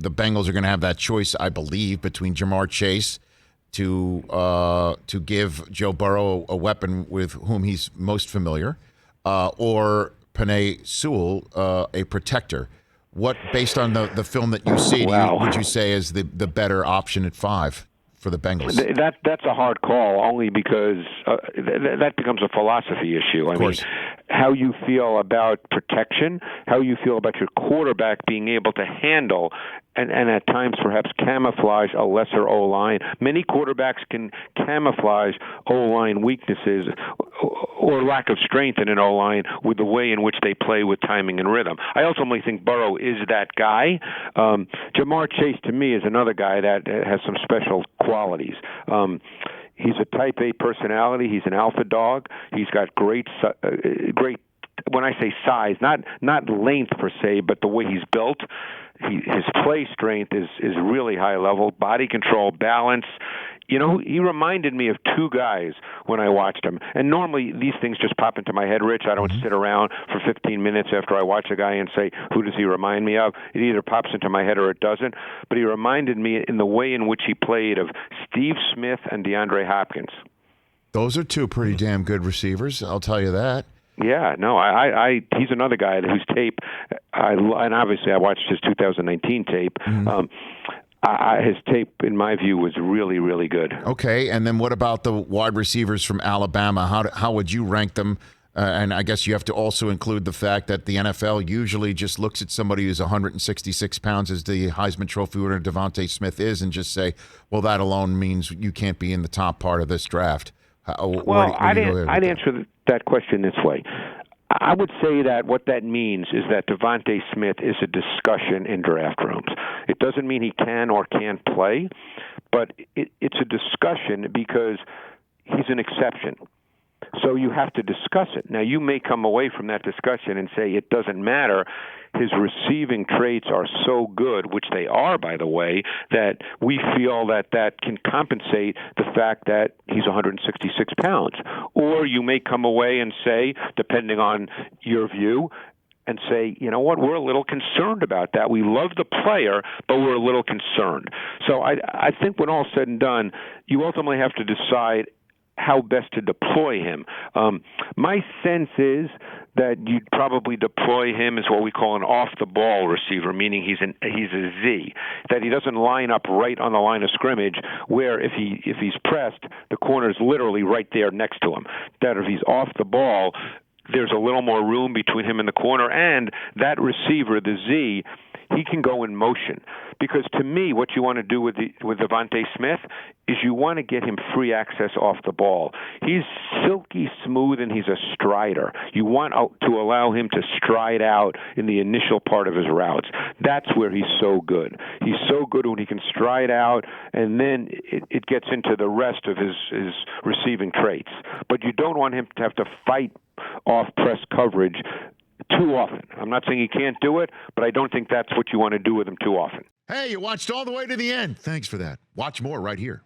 the Bengals are going to have that choice, I believe, between Jamar Chase to give Joe Burrow a weapon with whom he's most familiar, or Penei Sewell, a protector. What, based on the film that you see, would you say is the better option at 5 for the Bengals? That's a hard call, only because that becomes a philosophy issue. I mean, how you feel about protection, how you feel about your quarterback being able to handle and at times perhaps camouflage a lesser O-line. Many quarterbacks can camouflage O-line weaknesses or lack of strength in an O-line with the way in which they play with timing and rhythm. I ultimately think Burrow is that guy. Jamar Chase, to me, is another guy that has some special qualities. He's a type A personality. He's an alpha dog. He's got great, when I say size, not length per se, but the way he's built. His play strength is really high level. Body control, balance. You know, he reminded me of two guys when I watched him. And normally these things just pop into my head, Rich. I don't sit around for 15 minutes after I watch a guy and say, who does he remind me of? It either pops into my head or it doesn't. But he reminded me in the way in which he played of Steve Smith and DeAndre Hopkins. Those are two pretty damn good receivers, I'll tell you that. Yeah, no, he's another guy whose tape, and obviously I watched his 2019 tape. His tape, in my view, was really, really good. Okay, and then what about the wide receivers from Alabama? How would you rank them? And I guess you have to also include the fact that the NFL usually just looks at somebody who's 166 pounds, as the Heisman Trophy winner Devontae Smith is, and just say, well, that alone means you can't be in the top part of this draft. I'd answer that question this way. I would say that what that means is that Devontae Smith is a discussion in draft rooms. It doesn't mean he can or can't play, but it's a discussion because he's an exception. So you have to discuss it. Now, you may come away from that discussion and say it doesn't matter. His receiving traits are so good, which they are, by the way, that we feel that can compensate the fact that he's 166 pounds. Or you may come away and say, depending on your view, and say, you know what, we're a little concerned about that. We love the player, but we're a little concerned. So I think when all's said and done, you ultimately have to decide how best to deploy him. My sense is that you'd probably deploy him as what we call an off-the-ball receiver, meaning he's a Z, that he doesn't line up right on the line of scrimmage, where if he's pressed, the corner's literally right there next to him. That if he's off the ball, there's a little more room between him and the corner, and that receiver, the Z, he can go in motion. Because to me, what you want to do with Devontae Smith is you want to get him free access off the ball. He's silky smooth and he's a strider. You want to allow him to stride out in the initial part of his routes. That's where he's so good. He's so good when he can stride out, and then it gets into the rest of his receiving traits. But you don't want him to have to fight off press coverage too often. I'm not saying he can't do it, but I don't think that's what you want to do with him too often. Hey, you watched all the way to the end. Thanks for that. Watch more right here.